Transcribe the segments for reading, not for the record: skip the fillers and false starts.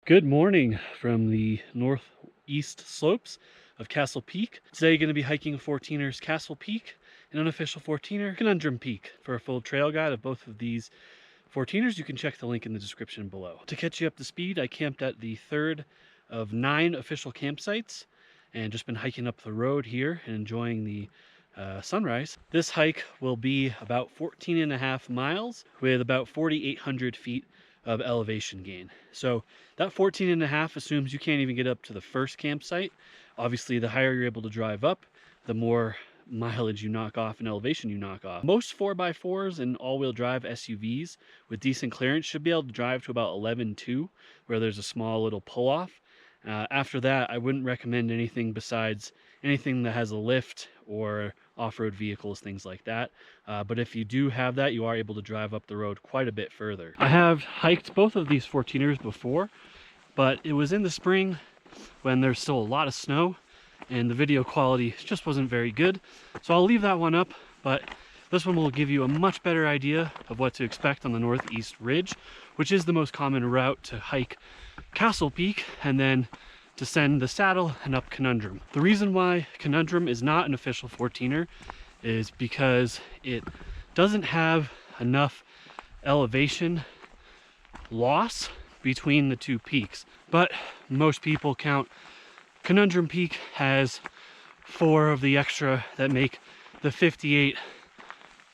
Good morning from the northeast slopes of Castle Peak. Today going to be hiking 14ers Castle Peak and unofficial 14er Conundrum Peak. For a full trail guide of both of these 14ers, you can check the link in the description below. To catch you up to speed, I camped at the third of 9 official campsites and just been hiking up the road here and enjoying the sunrise. This hike will be about 14.5 miles with about 4,800 feet of elevation gain. So that 14.5 assumes you can't even get up to the first campsite. Obviously, the higher you're able to drive up, the more mileage you knock off and elevation you knock off. Most 4x4s and all-wheel drive SUVs with decent clearance should be able to drive to about 11.2, where there's a small little pull-off. After that, I wouldn't recommend anything besides anything that has a lift or off-road vehicles, things like that. But if you do have that, you are able to drive up the road quite a bit further. I have hiked both of these 14ers before, but it was in the spring when there's still a lot of snow and the video quality just wasn't very good. So I'll leave that one up, but this one will give you a much better idea of what to expect on the Northeast Ridge, which is the most common route to hike Castle Peak and then descend the saddle and up Conundrum. The reason why Conundrum is not an official 14er is because it doesn't have enough elevation loss between the two peaks. But most people count Conundrum Peak as 4 of the extra that make the 58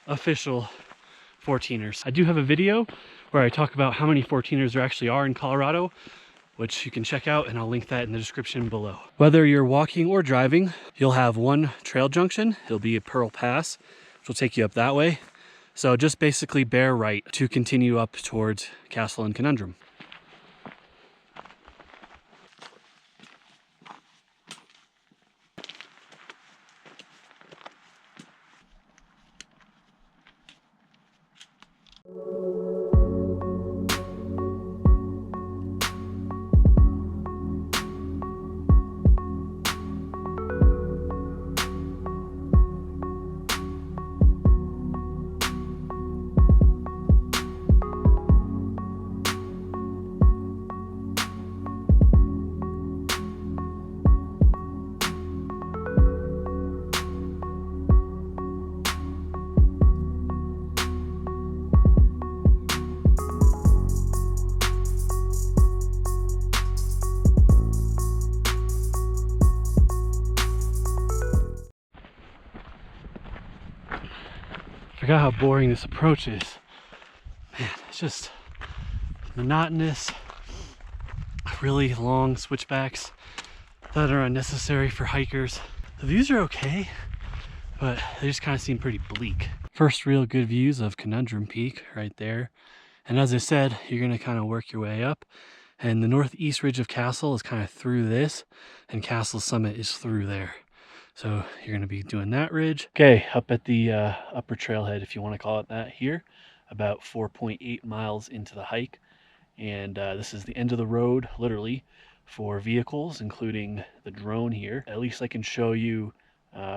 official 14ers. I do have a video where I talk about how many 14ers there actually are in Colorado, which you can check out, and I'll link that in the description below. Whether you're walking or driving, you'll have one trail junction. It'll be a Pearl Pass, which will take you up that way. So just basically bear right to continue up towards Castle and Conundrum. Forgot how boring this approach is. Man, it's just monotonous, really long switchbacks that are unnecessary for hikers. The views are okay, but they just kind of seem pretty bleak. First real good views of Conundrum Peak right there. And as I said, you're gonna kind of work your way up. And the northeast ridge of Castle is kind of through this, and Castle Summit is through there. So you're going to be doing that ridge. Okay, up at the upper trailhead, if you want to call it that, here, about 4.8 miles into the hike. And this is the end of the road, literally, for vehicles, including the drone here. At least I can show you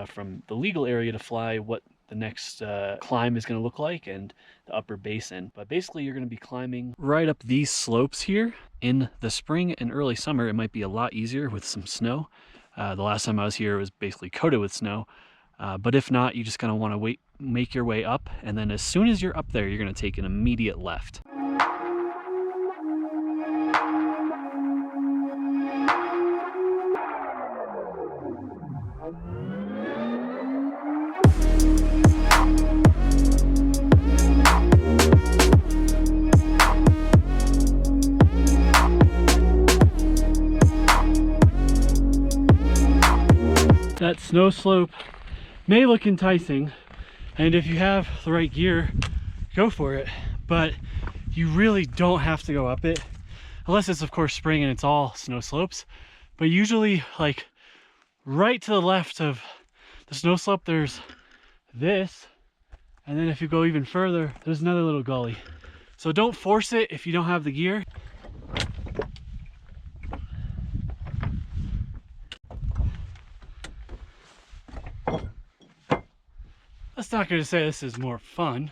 from the legal area to fly what the next climb is going to look like and the upper basin. But basically, you're going to be climbing right up these slopes here. In the spring and early summer, it might be a lot easier with some snow. The last time I was here, it was basically coated with snow. But if not, you just kind of want to make your way up. And then as soon as you're up there, you're going to take an immediate left. That snow slope may look enticing, and if you have the right gear, go for it, but you really don't have to go up it, unless it's of course spring and it's all snow slopes. But usually, like right to the left of the snow slope, there's this, and then if you go even further, there's another little gully. So don't force it if you don't have the gear. That's not going to say this is more fun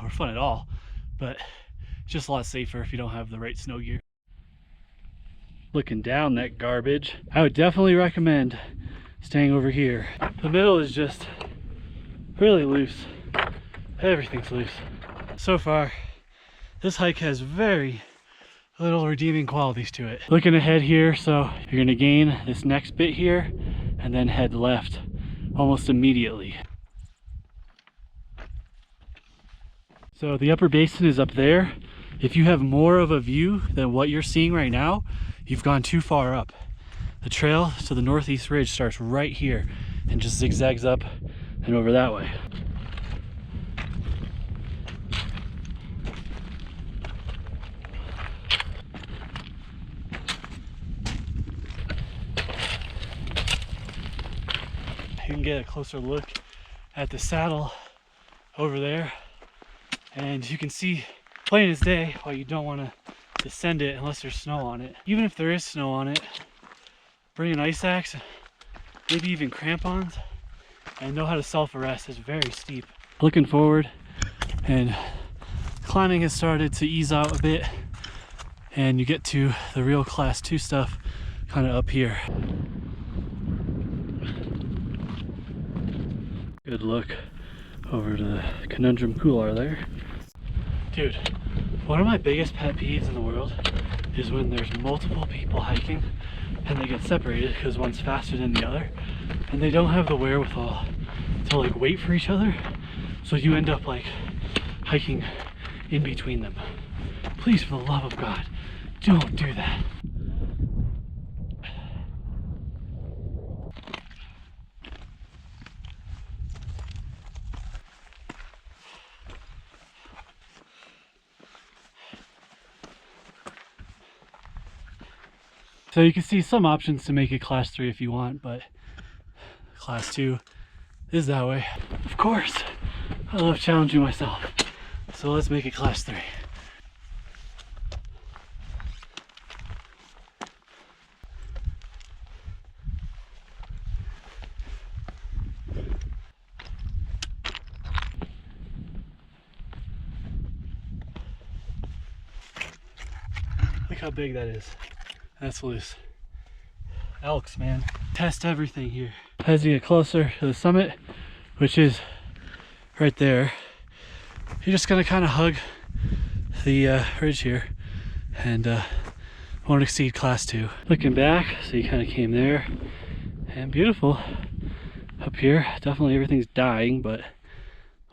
or fun at all, but it's just a lot safer if you don't have the right snow gear. looking down that garbage. I would definitely recommend staying over here. The middle is just really loose. Everything's loose. So far, this hike has very little redeeming qualities to it. Looking ahead here, so you're gonna gain this next bit here and then head left almost immediately. So the upper basin is up there. If you have more of a view than what you're seeing right now, you've gone too far up. The trail to the northeast ridge starts right here and just zigzags up and over that way. You can get a closer look at the saddle over there, and you can see plain as day why you don't want to descend it unless there's snow on it. Even if there is snow on it, bring an ice axe, maybe even crampons, and know how to self-arrest. It's very steep. Looking forward, and climbing has started to ease out a bit, and you get to the real class 2 stuff kind of up here. Good look over to the Conundrum Couloir there. Dude, one of my biggest pet peeves in the world is when there's multiple people hiking and they get separated because one's faster than the other and they don't have the wherewithal to like wait for each other, so you end up like hiking in between them. Please, for the love of God, don't do that. So you can see some options to make it class 3 if you want, but class 2 is that way. Of course, I love challenging myself. So let's make it class 3. Look how big that is. That's loose. Elks, man. Test everything here. As you get closer to the summit, which is right there, you're just gonna kind of hug the ridge here and won't exceed class 2. Looking back, so you kind of came there, and beautiful up here. Definitely everything's dying, but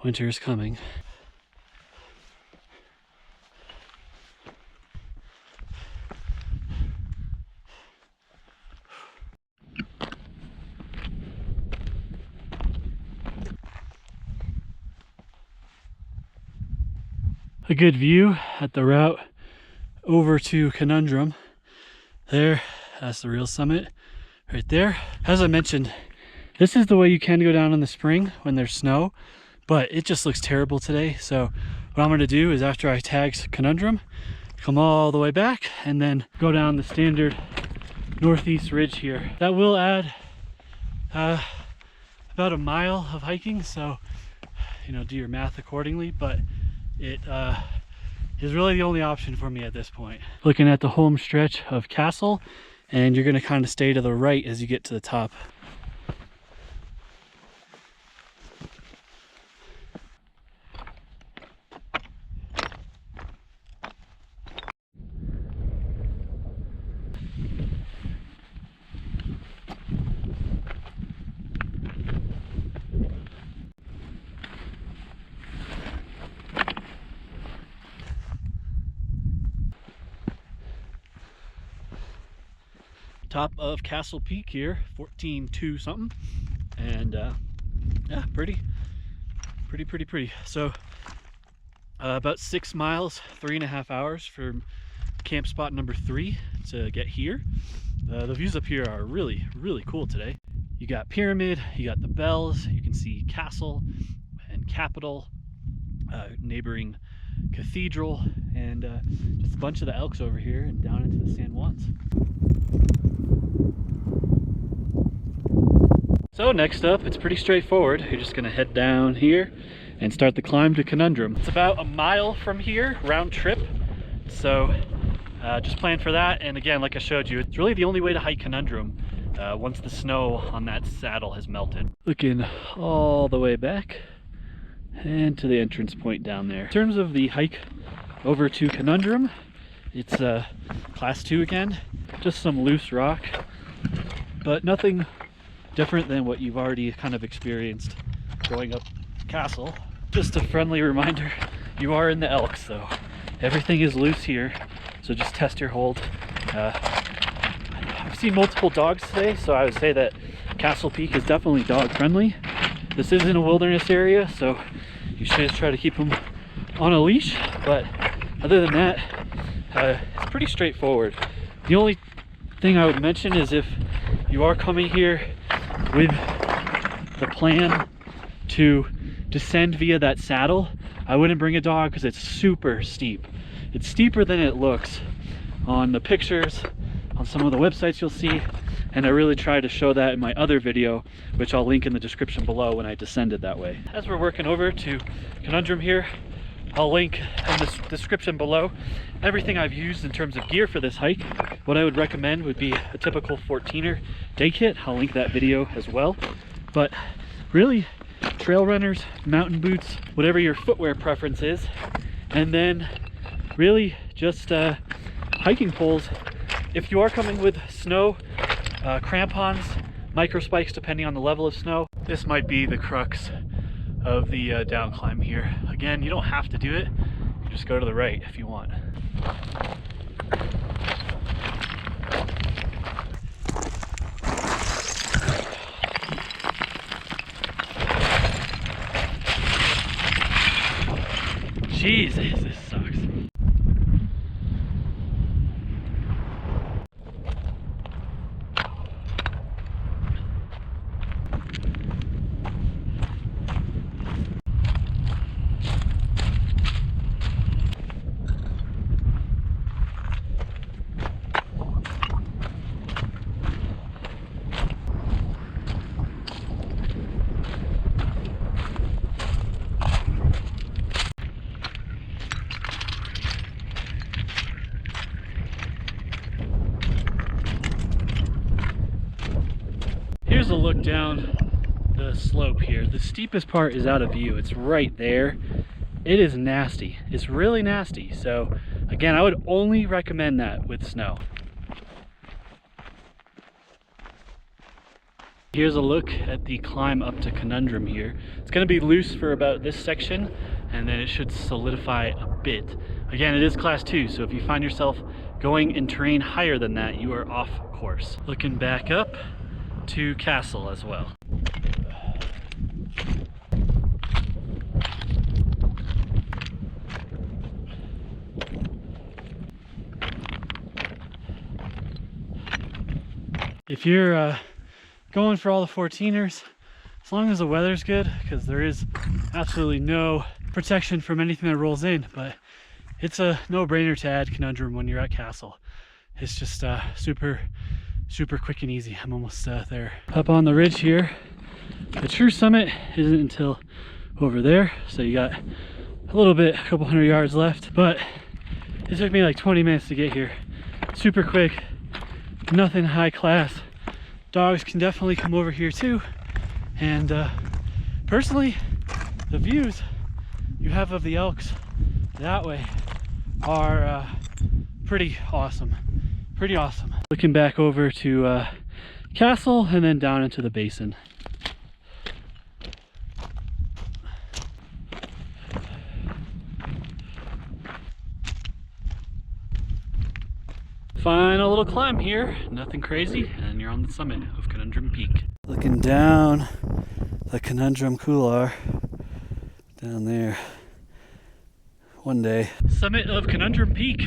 winter is coming. A good view at the route over to Conundrum. There, that's the real summit right there. As I mentioned, this is the way you can go down in the spring when there's snow, but it just looks terrible today. So what I'm gonna do is, after I tag Conundrum, come all the way back and then go down the standard northeast ridge here. That will add about a mile of hiking, so you know, do your math accordingly, but it is really the only option for me at this point. Looking at the home stretch of Castle, and you're gonna kind of stay to the right as you get to the top. Top of Castle Peak here, 14.2 something, and yeah, pretty. So about 6 miles, 3.5 hours from camp spot number 3 to get here. The views up here are really cool today. You got Pyramid, you got the bells, you can see Castle and Capitol, neighboring Cathedral, and just a bunch of the elks over here and down into the San Juans. So next up, it's pretty straightforward. You're just gonna head down here and start the climb to Conundrum. It's about a mile from here, round trip. So just plan for that. And again, like I showed you, it's really the only way to hike Conundrum once the snow on that saddle has melted. Looking all the way back and to the entrance point down there. In terms of the hike over to Conundrum, it's class 2 again, just some loose rock, but nothing different than what you've already kind of experienced going up Castle. Just a friendly reminder, you are in the Elks, so everything is loose here, so just test your hold. I've seen multiple dogs today, so I would say that Castle Peak is definitely dog friendly. This is in a wilderness area, so you should just try to keep them on a leash, but other than that, it's pretty straightforward. The only thing I would mention is if you are coming here with the plan to descend via that saddle, I wouldn't bring a dog because it's super steep. It's steeper than it looks on the pictures, on some of the websites you'll see, and I really try to show that in my other video, which I'll link in the description below when I descended that way. As we're working over to Conundrum here, I'll link in the description below everything I've used in terms of gear for this hike. What I would recommend would be a typical 14er day kit. I'll link that video as well. But really, trail runners, mountain boots, whatever your footwear preference is, and then really just hiking poles. If you are coming with snow, crampons, micro spikes depending on the level of snow, this might be the crux of the down climb here. Again, you don't have to do it, you just go to the right if you want. Jesus, this sucks. Here's a look down the slope here. The steepest part is out of view. It's right there. It is nasty. It's really nasty. So again, I would only recommend that with snow. Here's a look at the climb up to Conundrum here. It's going to be loose for about this section, and then it should solidify a bit. Again, it is class 2, so if you find yourself going in terrain higher than that, you are off course. Looking back up to Castle as well. If you're going for all the 14ers, as long as the weather's good, because there is absolutely no protection from anything that rolls in, but it's a no-brainer to add Conundrum when you're at Castle. It's just super quick and easy. I'm almost there. Up on the ridge here, the true summit isn't until over there, so you got a little bit, a couple hundred yards left, but it took me like 20 minutes to get here. Super quick, nothing high class. Dogs can definitely come over here too, and personally, the views you have of the Elks that way are pretty awesome. Pretty awesome. Looking back over to Castle and then down into the basin. Final little climb here, nothing crazy, and you're on the summit of Conundrum Peak. Looking down the Conundrum Couloir down there. One day. Summit of Conundrum Peak.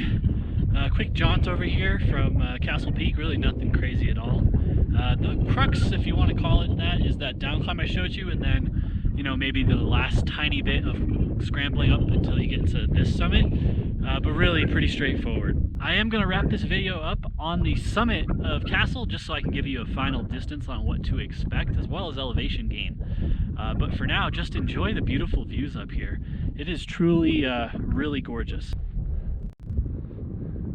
Quick jaunt over here from Castle Peak, really nothing crazy at all. The crux, if you want to call it that, is that down climb I showed you, and then, you know, maybe the last tiny bit of scrambling up until you get to this summit, but really pretty straightforward. I am going to wrap this video up on the summit of Castle just so I can give you a final distance on what to expect, as well as elevation gain. But for now, just enjoy the beautiful views up here. It is truly really gorgeous.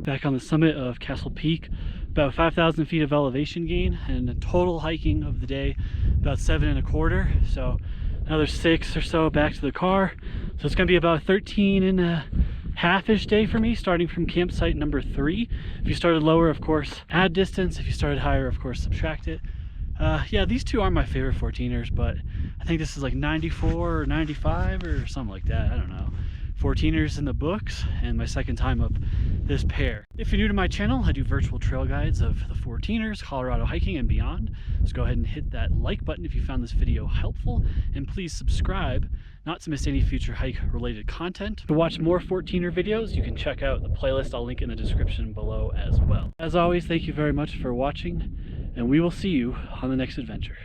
back on the summit of Castle Peak. About 5,000 feet of elevation gain, and a total hiking of the day about 7.25. So another 6 or so back to the car. So it's going to be about a 13.5-ish day for me, starting from campsite number 3. If you started lower, of course, add distance. If you started higher, of course, subtract it. Yeah, these two are my favorite 14ers, but I think this is like 94 or 95 or something like that. I don't know. 14ers in the books, and my second time up this pair. If you're new to my channel, I do virtual trail guides of the 14ers, Colorado hiking and beyond. So go ahead and hit that like button if you found this video helpful, and please subscribe not to miss any future hike related content. To watch more 14er videos, you can check out the playlist I'll link in the description below as well. As always, thank you very much for watching, and we will see you on the next adventure.